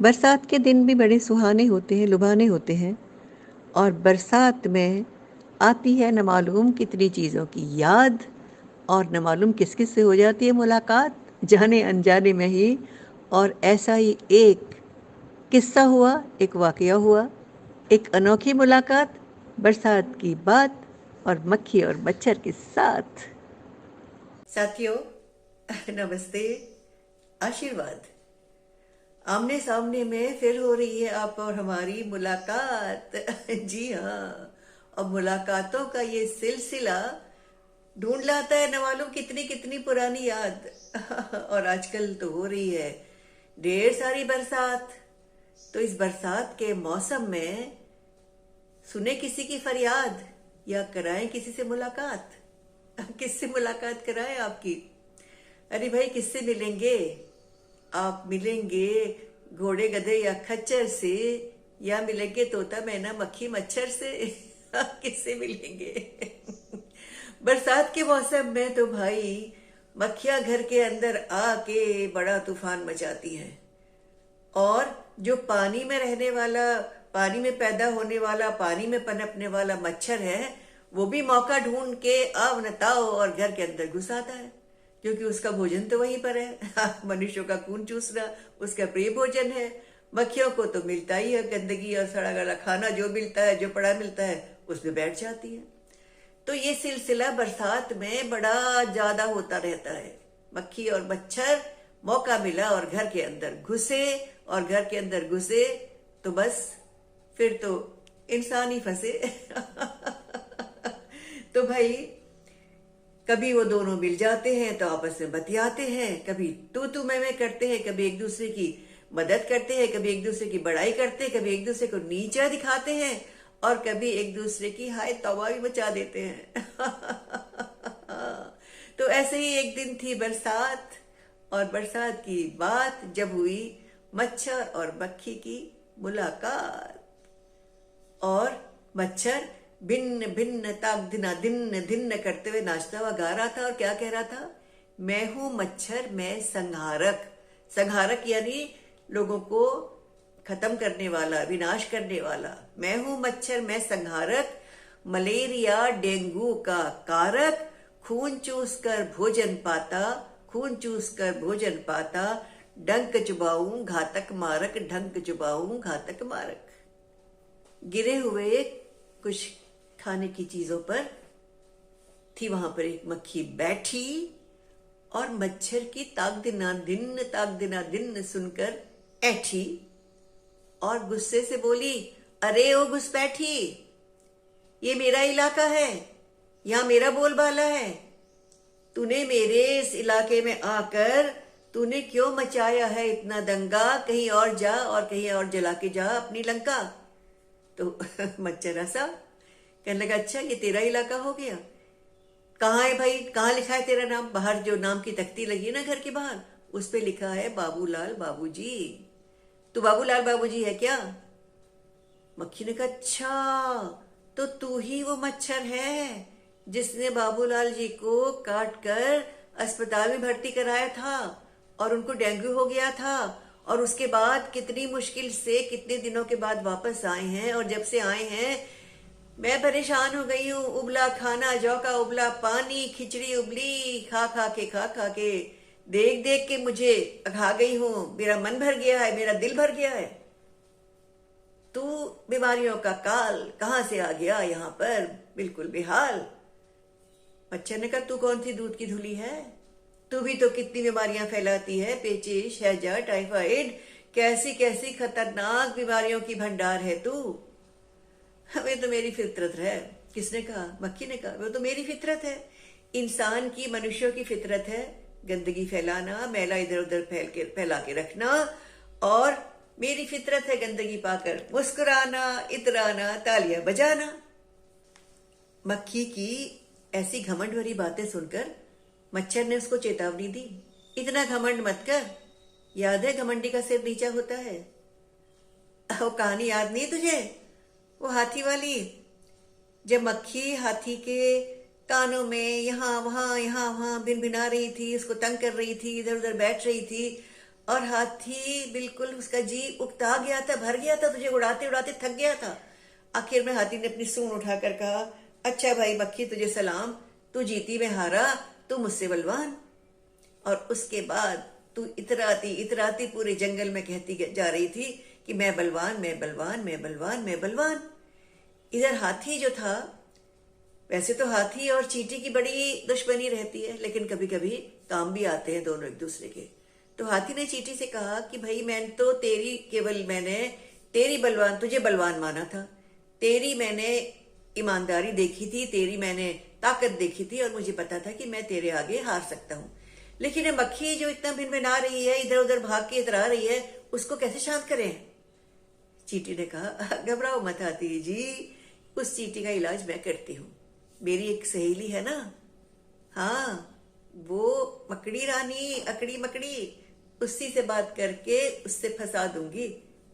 बरसात के दिन भी बड़े सुहाने होते हैं, लुभाने होते हैं। और बरसात में आती है न मालूम कितनी चीज़ों की याद, और न मालूम किस किस से हो जाती है मुलाकात, जाने अनजाने में ही। और ऐसा ही एक किस्सा हुआ, एक वाकया हुआ, एक अनोखी मुलाकात, बरसात की बात और मक्खी और मच्छर के साथ। साथियों, नमस्ते। आशीर्वाद। आमने सामने में फिर हो रही है आप और हमारी मुलाकात। जी हाँ। और मुलाकातों का ये सिलसिला ढूंढ लाता है न मालूम कितनी कितनी पुरानी याद। और आजकल तो हो रही है ढेर सारी बरसात। तो इस बरसात के मौसम में सुने किसी की फरियाद या कराएं किसी से मुलाकात। किससे मुलाकात कराएं आपकी? अरे भाई, किससे मिलेंगे आप? मिलेंगे घोड़े गधे या खच्चर से, या मिलेंगे तोता मैना मक्खी मच्छर से? किससे मिलेंगे? बरसात के मौसम में तो भाई मक्खियां घर के अंदर आके बड़ा तूफान मचाती हैं। और जो पानी में रहने वाला, पानी में पैदा होने वाला, पानी में पनपने वाला मच्छर है, वो भी मौका ढूंढ के आव नताओ और घर के अंदर घुस आता है, क्योंकि उसका भोजन तो वहीं पर है। मनुष्यों का खून चूसना उसका प्रिय भोजन है। मक्खियों को तो मिलता ही है गंदगी और सड़ा गला खाना, जो मिलता है, जो पड़ा मिलता है, उसमें बैठ जाती है। तो ये सिलसिला बरसात में बड़ा ज्यादा होता रहता है। मक्खी और मच्छर मौका मिला और घर के अंदर घुसे, और घर के अंदर घुसे तो बस फिर तो इंसान ही फंसे। तो भाई, कभी वो दोनों मिल जाते हैं तो आपस में बतियाते हैं, कभी तू मैं करते हैं, कभी एक दूसरे की मदद करते हैं, कभी एक दूसरे की बड़ाई करते हैं, कभी एक दूसरे को नीचा दिखाते हैं, और कभी एक दूसरे की हाय तौबा भी मचा देते हैं। तो ऐसे ही एक दिन थी बरसात, और बरसात की बात जब हुई, मच्छर और मक्खी की मुलाकात। और मच्छर भिन्न भिन्न ताक दिना दिन धिन्न करते हुए नाचता हुआ गा रहा था, और क्या कह रहा था? मैं हूं मच्छर, मैं संहारक। संहारक यानी लोगों को खत्म करने वाला, विनाश करने वाला। मैं हूं मच्छर, मैं संहारक, मलेरिया डेंगू का कारक, खून चूस कर भोजन पाता, खून चूस कर भोजन पाता, डंक चुबाऊं घातक मारक, डंक चुबाऊं घातक मारक। गिरे हुए कुछ खाने की चीजों पर थी वहां पर एक मक्खी बैठी, और मच्छर की ताक दिना दिन सुनकर ऐठी, और गुस्से से बोली, अरे ओ घुसपैठी, ये मेरा इलाका है, यहां मेरा बोलबाला है। तूने मेरे इस इलाके में आकर तूने क्यों मचाया है इतना दंगा? कहीं और जा और कहीं और जला के जा अपनी लंका। तो मच्छर हंसा, कहने लगा, अच्छा ये तेरा इलाका हो गया? कहाँ है भाई, कहाँ लिखा है तेरा नाम? बाहर जो नाम की तख्ती लगी है ना घर के बाहर, उस पे लिखा है बाबूलाल बाबूजी। तू बाबूलाल बाबूजी है क्या? मक्खी ने कहा, अच्छा तो तू ही वो मच्छर है जिसने बाबूलाल जी को काट कर अस्पताल में भर्ती कराया था, और उनको डेंगू हो गया था, और उसके बाद कितनी मुश्किल से कितने दिनों के बाद वापस आए हैं, और जब से आए हैं मैं परेशान हो गई हूँ। उबला खाना, जौ का उबला पानी, खिचड़ी उबली खा खा के देख देख के मुझे अघा गई हूँ। मेरा मन भर गया है, मेरा दिल भर गया है। तू बीमारियों का काल कहाँ से आ गया यहाँ पर, बिल्कुल बेहाल। मच्छर ने कहा, तू कौन सी दूध की धुली है? तू भी तो कितनी बीमारियां फैलाती है, पेचिश, हैजा, टाइफाइड, कैसी कैसी खतरनाक बीमारियों की भंडार है तू। हमें तो मेरी फितरत है। किसने कहा? मक्खी ने कहा, वो तो मेरी फितरत है। इंसान की, मनुष्यों की फितरत है गंदगी फैलाना, मैला इधर उधर फैला के रखना, और मेरी फितरत है गंदगी पाकर मुस्कुराना, इतराना, तालियां बजाना। मक्खी की ऐसी घमंड भरी बातें सुनकर मच्छर ने उसको चेतावनी दी, इतना घमंड मत कर, याद है घमंडी का सिर नीचा होता है। वो कहानी याद नहीं तुझे, वो हाथी वाली? जब मक्खी हाथी के कानों में यहाँ वहां भिन भिना रही थी, उसको तंग कर रही थी, इधर उधर बैठ रही थी, और हाथी बिल्कुल उसका जी उकता गया था, भर गया था, तुझे उड़ाते उड़ाते थक गया था। आखिर में हाथी ने अपनी सूंड उठाकर कहा, अच्छा भाई मक्खी तुझे सलाम, तू जीती मैं हारा, तू मुझसे बलवान। और उसके बाद तू इतराती इतराती पूरे जंगल में कहती जा रही थी कि मैं बलवान, मैं बलवान, मैं बलवान, मैं बलवान। इधर हाथी जो था, वैसे तो हाथी और चींटी की बड़ी दुश्मनी रहती है, लेकिन कभी कभी काम भी आते हैं दोनों एक दूसरे के। तो हाथी ने चींटी से कहा कि भाई मैंने तेरी बलवान, तुझे बलवान माना था, तेरी मैंने ईमानदारी देखी थी, तेरी मैंने ताकत देखी थी, और मुझे पता था कि मैं तेरे आगे हार सकता हूँ। लेकिन ये मक्खी जो इतना भिनभिना रही है, इधर उधर भाग के इतरा रही है, उसको कैसे शांत करें? चींटी ने कहा, घबराओ मत हाथी जी, उस चींटी का इलाज मैं करती हूँ। मेरी एक सहेली है ना, हाँ, वो मकड़ी रानी, अकड़ी मकड़ी, उसी से बात करके उससे फंसा दूंगी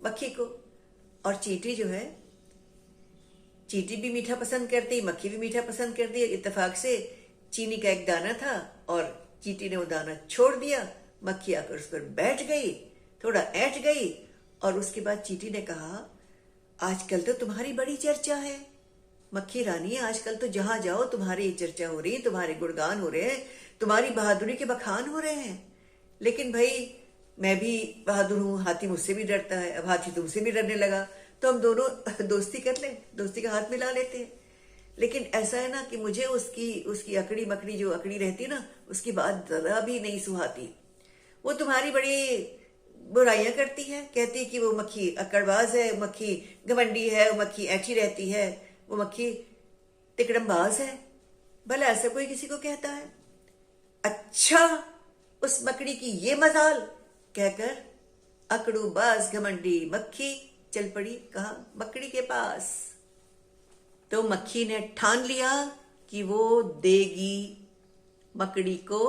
मक्खी को। और चींटी जो है, चींटी भी मीठा पसंद करती, मक्खी भी मीठा पसंद करती है। इत्तेफाक से चीनी का एक दाना था और चींटी ने वो दाना छोड़ दिया, मक्खी आकर उस पर बैठ गई, थोड़ा ऐंठ गई, और उसके बाद चींटी ने कहा, आजकल तो तुम्हारी बड़ी चर्चा है मक्खी रानी, आजकल तो जहां जाओ तुम्हारी चर्चा हो रही, तुम्हारे गुणगान हो रहे हैं, तुम्हारी बहादुरी के बखान हो रहे हैं। लेकिन भाई मैं भी बहादुर हूं, हाथी मुझसे भी डरता है, अब हाथी तुमसे भी डरने लगा, तो हम दोनों दोस्ती कर लें, दोस्ती का हाथ मिला लेते हैं। लेकिन ऐसा है ना कि मुझे उसकी उसकी अकड़ी मकड़ी जो अकड़ी रहती ना, उसकी बात जरा भी नहीं सुहाती। वो तुम्हारी बड़ी बुराइयां करती है, कहती कि वो मक्खी अकड़बाज है, मक्खी घमंडी है, वो मक्खी ऐठी रहती है, वो मक्खी तिकड़मबाज है। भला ऐसा कोई किसी को कहता है? अच्छा, उस मकड़ी की ये मजाल, कहकर अकड़ूबाज घमंडी मक्खी चल पड़ी कहा, मकड़ी के पास। तो मक्खी ने ठान लिया कि वो देगी मकड़ी को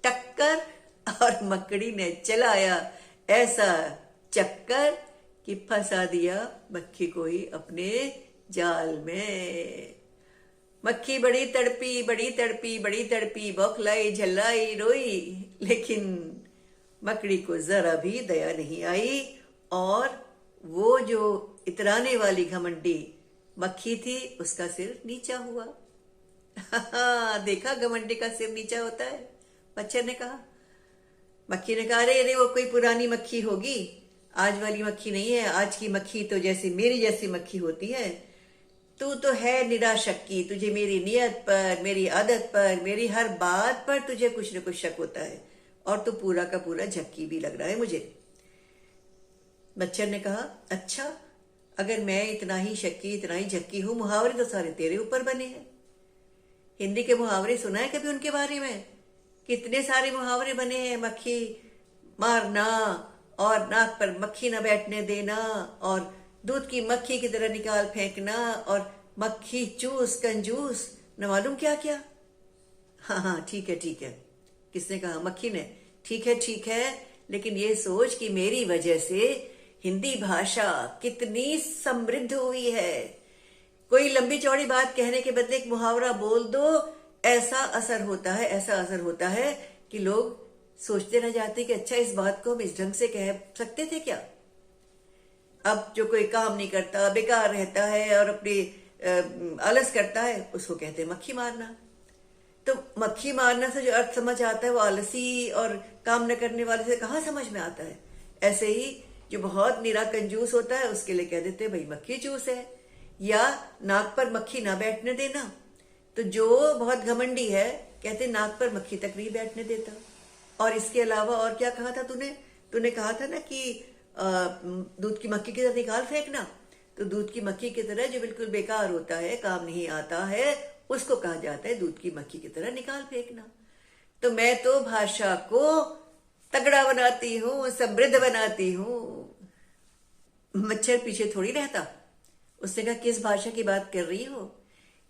टक्कर, और मकड़ी ने चलाया ऐसा चक्कर कि फंसा दिया मक्खी को ही अपने जाल में। मक्खी बड़ी तड़पी, बड़ी तड़पी, बड़ी तड़पी, बौखलाई, झल्लाई, रोई, लेकिन मकड़ी को जरा भी दया नहीं आई, और वो जो इतराने वाली घमंडी मक्खी थी, उसका सिर नीचा हुआ। देखा, घमंडी का सिर नीचा होता है, मच्छर ने कहा। मक्खी ने कहा, अरे अरे वो कोई पुरानी मक्खी होगी, आज वाली मक्खी नहीं है, आज की मक्खी तो जैसे मेरी जैसी मक्खी होती है। तू तो है निराशक्की, तुझे मेरी नियत पर, मेरी आदत पर, मेरी हर बात पर तुझे कुछ न कुछ शक होता है, और तू पूरा का पूरा झक्की भी लग रहा है मुझे। मच्छर ने कहा, अच्छा, अगर मैं इतना ही शक्की, इतना ही झक्की हूं, मुहावरे तो सारे तेरे ऊपर बने हैं। हिंदी के मुहावरे सुना है कभी उनके बारे में? कितने सारे मुहावरे बने हैं, मक्खी मारना, और नाक पर मक्खी न बैठने देना, और दूध की मक्खी की तरह निकाल फेंकना, और मक्खी चूस कंजूस, न मालूम क्या क्या। हाँ हाँ, ठीक है ठीक है। किसने कहा? मक्खी ने। ठीक है, लेकिन ये सोच कि मेरी वजह से हिंदी भाषा कितनी समृद्ध हुई है। कोई लंबी चौड़ी बात कहने के बदले एक मुहावरा बोल दो, ऐसा असर होता है, ऐसा असर होता है कि लोग सोचते रह जाते कि अच्छा, इस बात को हम इस ढंग से कह सकते थे क्या। अब जो कोई काम नहीं करता, बेकार रहता है और अपनी आलस करता है, उसको कहते हैं मक्खी मारना। तो मक्खी मारना से जो अर्थ समझ आता है, वो आलसी और काम न करने वाले से कहाँ समझ में आता है। ऐसे ही जो बहुत निरा कंजूस होता है, उसके लिए कह देते हैं भाई मक्खी चूस है, या नाक पर मक्खी ना बैठने देना। तो जो बहुत घमंडी है, कहते नाक पर मक्खी तक नहीं बैठने देता। और इसके अलावा और क्या कहा था तूने कहा था ना कि दूध की मक्खी की तरह निकाल फेंकना। तो दूध की मक्खी की तरह जो बिल्कुल बेकार होता है, काम नहीं आता है, उसको कहा जाता है दूध की मक्खी की तरह निकाल फेंकना। तो मैं तो भाषा को तगड़ा बनाती हूँ, समृद्ध बनाती हूँ। मच्छर पीछे थोड़ी रहता। उसने कहा, किस भाषा की बात कर रही हो?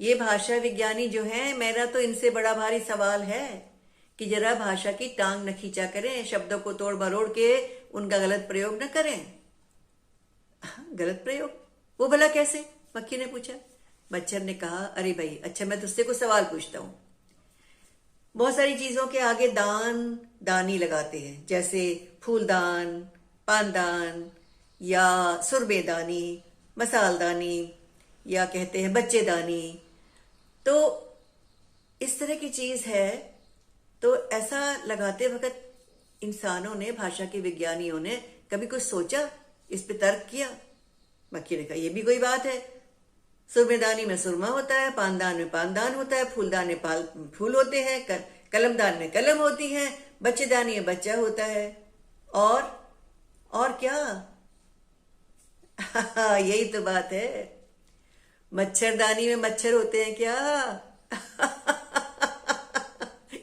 ये भाषा विज्ञानी जो है, मेरा तो इनसे बड़ा भारी सवाल है कि जरा भाषा की टांग न खींचा करें, शब्दों को तोड़ मरोड़ के उनका गलत प्रयोग न करें। गलत प्रयोग? वो भला कैसे? मक्खी ने पूछा। मच्छर ने कहा, अरे भाई, अच्छा मैं तुझसे कुछ सवाल पूछता हूं। बहुत सारी चीजों के आगे दान दानी लगाते हैं, जैसे फूलदान, पानदान, या सुरबेदानी, मसालदानी, या कहते हैं बच्चेदानी। तो इस तरह की चीज है। तो ऐसा लगाते वक्त इंसानों ने, भाषा के विज्ञानियों ने कभी कुछ सोचा, इस पे तर्क किया? मक्खी ने कहा ये भी कोई बात है, सुरमेदानी में सुरमा होता है, पानदान में पानदान होता है, फूलदान में फूल होते हैं, कलमदान में कलम होती है, बच्चेदानी में बच्चा होता है, और क्या? यही तो बात है। मच्छरदानी में मच्छर होते हैं क्या?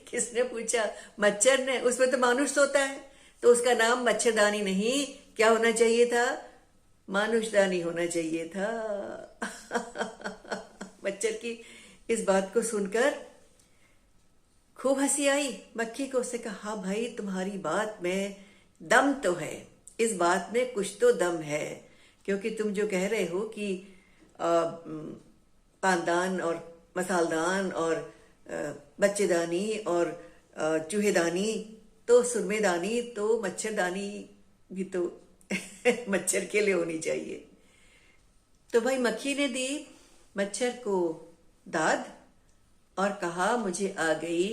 किसने पूछा? मच्छर ने। उसमें तो मानुष होता है, तो उसका नाम मच्छरदानी नहीं, क्या होना चाहिए था? मानुषदानी होना चाहिए था। मच्छर की इस बात को सुनकर खूब हंसी आई मक्खी को। उसने कहा हाँ भाई, तुम्हारी बात में दम तो है, इस बात में कुछ तो दम है, क्योंकि तुम जो कह रहे हो कि पानदान और मसालदान और बच्चेदानी और चूहेदानी, तो सुरमेदानी तो मच्छरदानी भी तो मच्छर के लिए होनी चाहिए। तो भाई मक्खी ने दी मच्छर को दाद और कहा मुझे आ गई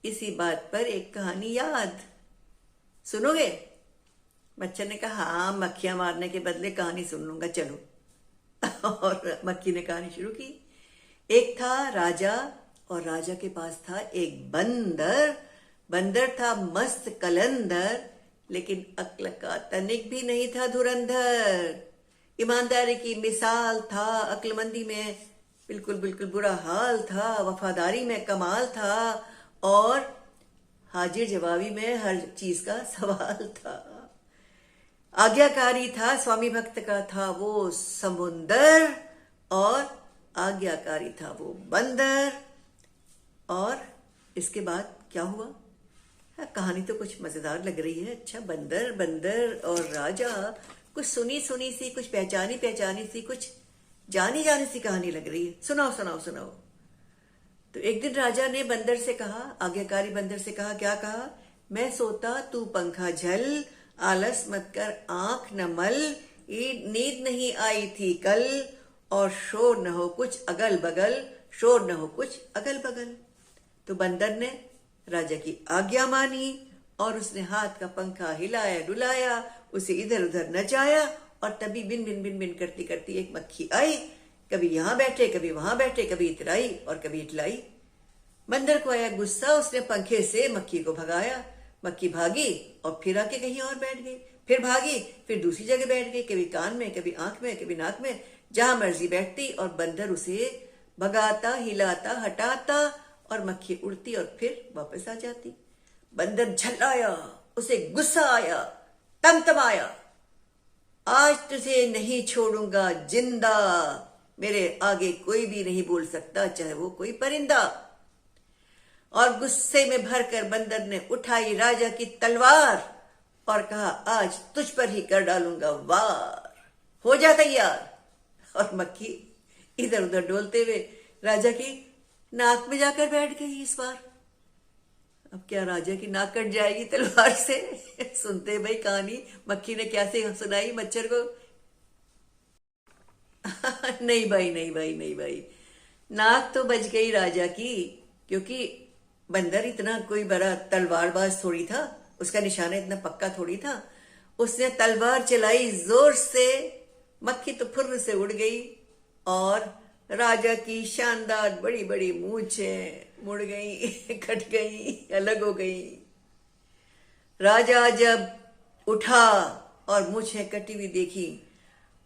इसी बात पर एक कहानी याद, सुनोगे? मच्छर ने कहा हाँ, मक्खियां मारने के बदले कहानी सुन लूंगा, चलो। और मक्खी ने कहानी शुरू की। एक था राजा, और राजा के पास था एक बंदर। बंदर था मस्त कलंदर, लेकिन अक्ल का तनिक भी नहीं था धुरंधर। ईमानदारी की मिसाल था, अक्लमंदी में बिल्कुल बिल्कुल बुरा हाल था, वफादारी में कमाल था, और हाजिर जवाबी में हर चीज का सवाल था। आज्ञाकारी था, स्वामी भक्त का था वो समुंदर, और आज्ञाकारी था वो बंदर। और इसके बाद क्या हुआ? कहानी तो कुछ मजेदार लग रही है। अच्छा, बंदर बंदर और राजा, कुछ सुनी सुनी सी, कुछ पहचानी पहचानी सी, कुछ जानी जानी सी कहानी लग रही है। सुनाओ सुनाओ सुनाओ। तो एक दिन राजा ने बंदर से कहा, आज्ञाकारी बंदर से कहा, क्या कहा? मैं सोता तू पंखा झल, आलस मत कर आंख न मल, नींद नहीं आई थी कल, और शोर न हो कुछ अगल बगल, शोर न हो कुछ अगल बगल। तो बंदर ने राजा की आज्ञा मानी, और उसने हाथ का पंखा हिलाया डुलाया, उसे इधर उधर नचाया, और तभी बिन बिन बिन बिन करती करती एक मक्खी आई। कभी यहां बैठे, कभी वहां बैठे, कभी इतराई और कभी इटलाई। बंदर को आया गुस्सा, उसने पंखे से मक्खी को भगाया। मक्खी भागी और फिर आके कहीं और बैठ गई, फिर भागी, फिर दूसरी जगह बैठ गई, कभी कान में, कभी आंख में, कभी नाक में, जहां मर्जी बैठती, और बंदर उसे भगाता, हिलाता, हटाता, और मक्खी उड़ती और फिर वापस आ जाती। बंदर झल्लाया, उसे गुस्सा आया, तमतमाया, आज तुझे नहीं छोड़ूंगा जिंदा, मेरे आगे कोई भी नहीं बोल सकता, चाहे वो कोई परिंदा। और गुस्से में भरकर बंदर ने उठाई राजा की तलवार और कहा आज तुझ पर ही कर डालूंगा वार, हो जा तैयार। और मक्खी इधर उधर डोलते हुए राजा की नाक में जाकर बैठ गई इस बार। अब क्या राजा की नाक कट जाएगी तलवार से? सुनते भाई कहानी मक्खी ने कैसे सुनाई मच्छर को। नहीं भाई, नहीं भाई, नहीं भाई, नाक तो बच गई राजा की, क्योंकि बंदर इतना कोई बड़ा तलवारबाज थोड़ी था, उसका निशाना इतना पक्का थोड़ी था। उसने तलवार चलाई जोर से, मक्खी तो फुर्र से उड़ गई, और राजा की शानदार बड़ी बड़ी मूंछें मुड़ गई, कट गई, अलग हो गई। राजा जब उठा और मूंछें कटी हुई देखी,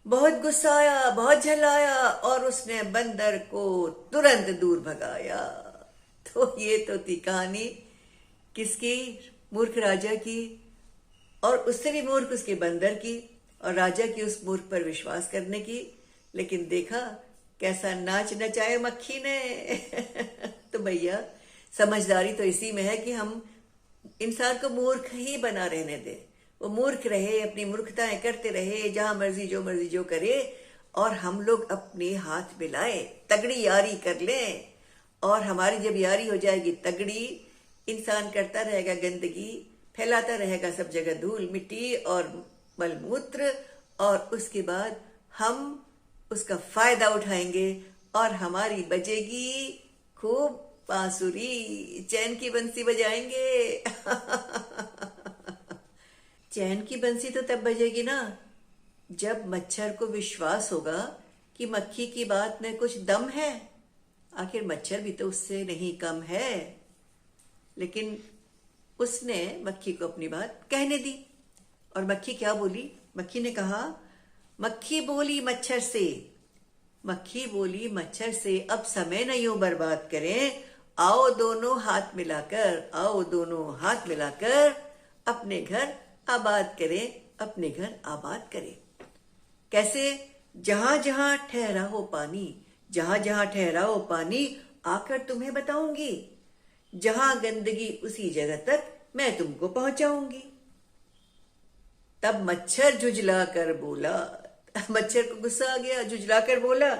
बहुत गुस्सा आया, बहुत झल्लाया, और उसने बंदर को तुरंत दूर भगाया। तो ये तो थी कहानी किसकी? मूर्ख राजा की, और उससे भी मूर्ख उसके बंदर की, और राजा की उस मूर्ख पर विश्वास करने की। लेकिन देखा कैसा नाच नचाया मक्खी ने। तो भैया समझदारी तो इसी में है कि हम इंसान को मूर्ख ही बना रहने दें। वो मूर्ख रहे, अपनी मूर्खताएं करते रहे, जहां मर्जी जो करे, और हम लोग अपने हाथ मिलाएं, तगड़ी यारी कर लें, और हमारी जब यारी हो जाएगी तगड़ी, इंसान करता रहेगा गंदगी, फैलाता रहेगा सब जगह धूल मिट्टी और मलमूत्र, और उसके बाद हम उसका फायदा उठाएंगे और हमारी बजेगी खूब बांसुरी, चैन की बंसी बजाएंगे। चैन की बंसी तो तब बजेगी ना जब मच्छर को विश्वास होगा कि मक्खी की बात में कुछ दम है। आखिर मच्छर भी तो उससे नहीं कम है। लेकिन उसने मक्खी को अपनी बात कहने दी। और मक्खी क्या बोली? मक्खी ने कहा, मक्खी बोली मच्छर से, मक्खी बोली मच्छर से, अब समय न यूं बर्बाद करें, आओ दोनों हाथ मिलाकर, आओ दोनों हाथ मिलाकर अपने घर आबाद करें, अपने घर आबाद करें। कैसे? जहां जहां ठहरा हो पानी, जहां जहां ठहरा हो पानी आकर तुम्हें बताऊंगी, जहां गंदगी उसी जगह तक मैं तुमको पहुंचाऊंगी। तब मच्छर झुझला कर बोला, मच्छर को गुस्सा आ गया, झुझला कर बोला,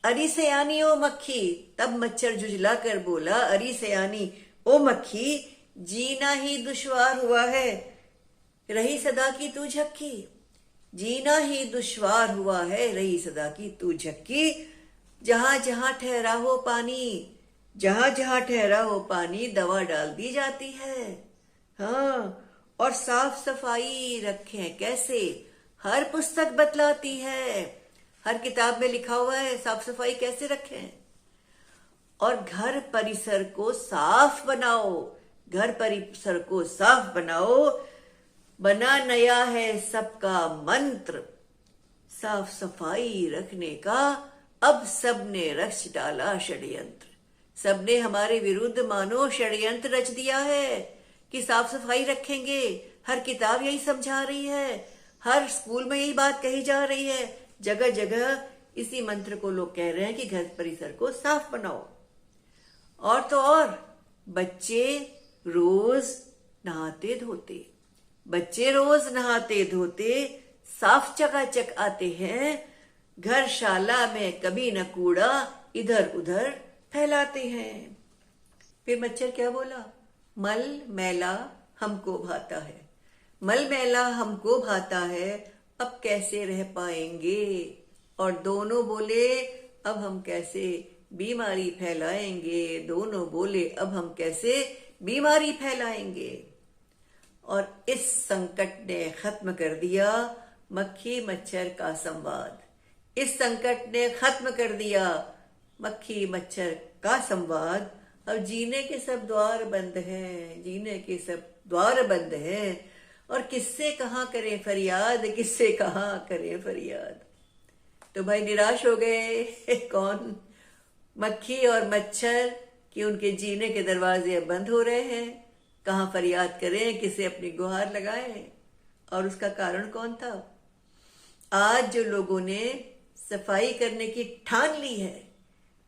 अरी सयानी ओ मक्खी। तब मच्छर झुझला कर बोला, अरी सयानी ओ मक्खी, जीना ही दुश्वार हुआ है, रही सदा की तू झक्की। जीना ही दुश्वार हुआ है, रही सदा की तू झक्की। जहां जहां ठहरा हो पानी, जहां जहां ठहरा हो पानी दवा डाल दी जाती है। हाँ, और साफ सफाई रखें कैसे, हर पुस्तक बतलाती है, हर किताब में लिखा हुआ है साफ सफाई कैसे रखें। और घर परिसर को साफ बनाओ, घर परिसर को साफ बनाओ, बना नया है सबका मंत्र, साफ सफाई रखने का अब सबने रच डाला षड्यंत्र। सबने हमारे विरुद्ध मानो षड्यंत्र रच दिया है कि साफ सफाई रखेंगे। हर किताब यही समझा रही है, हर स्कूल में यही बात कही जा रही है, जगह जगह इसी मंत्र को लोग कह रहे हैं कि घर परिसर को साफ बनाओ। और तो और बच्चे रोज नहाते धोते, बच्चे रोज नहाते धोते साफ चकाचक आते हैं, घर शाला में कभी न कूड़ा इधर उधर फैलाते हैं। फिर मच्छर क्या बोला? मल मैला हमको भाता है, मल मैला हमको भाता है, अब कैसे रह पाएंगे। और दोनों बोले, अब हम कैसे बीमारी फैलाएंगे। दोनों बोले, अब हम कैसे बीमारी फैलाएंगे। और इस संकट ने खत्म कर दिया मक्खी मच्छर का संवाद। इस संकट ने खत्म कर दिया मक्खी मच्छर का संवाद। अब जीने के सब द्वार बंद हैं, जीने के सब द्वार बंद हैं, और किससे कहाँ करें फरियाद, किससे कहाँ करें फरियाद। तो भाई निराश हो गए कौन? मक्खी और मच्छर कि उनके जीने के दरवाजे अब बंद हो रहे हैं। कहाँ फरियाद करें, किसे अपनी गुहार लगाएं। और उसका कारण कौन था? आज जो लोगों ने सफाई करने की ठान ली है,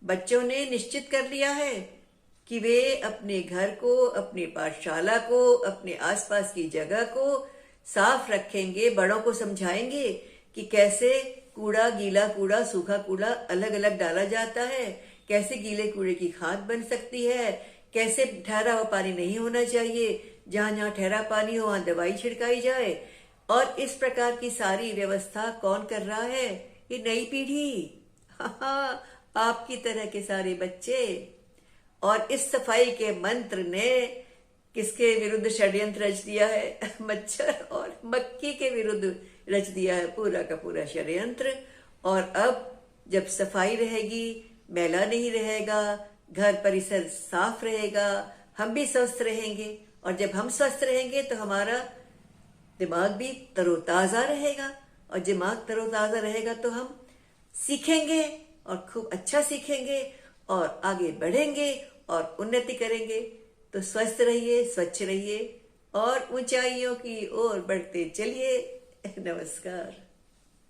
बच्चों ने निश्चित कर लिया है कि वे अपने घर को, अपनी पाठशाला को, अपने आसपास की जगह को साफ रखेंगे। बड़ों को समझाएंगे कि कैसे कूड़ा, गीला कूड़ा, सूखा कूड़ा अलग अलग डाला जाता है, कैसे गीले कूड़े की खाद बन सकती है, कैसे ठहरा हुआ पानी नहीं होना चाहिए, जहां जहां ठहरा पानी हो वहां दवाई छिड़काई जाए। और इस प्रकार की सारी व्यवस्था कौन कर रहा है? ये नई पीढ़ी, आपकी तरह के सारे बच्चे। और इस सफाई के मंत्र ने किसके विरुद्ध षड्यंत्र रच दिया है? मच्छर और मक्खी के विरुद्ध रच दिया है पूरा का पूरा षड्यंत्र। और अब जब सफाई रहेगी, मैला नहीं रहेगा, घर परिसर साफ रहेगा, हम भी स्वस्थ रहेंगे। और जब हम स्वस्थ रहेंगे तो हमारा दिमाग भी तरोताजा रहेगा, और दिमाग तरोताजा रहेगा तो हम सीखेंगे और खूब अच्छा सीखेंगे और आगे बढ़ेंगे और उन्नति करेंगे। तो स्वस्थ रहिए, स्वच्छ रहिए और ऊंचाइयों की ओर बढ़ते चलिए। नमस्कार।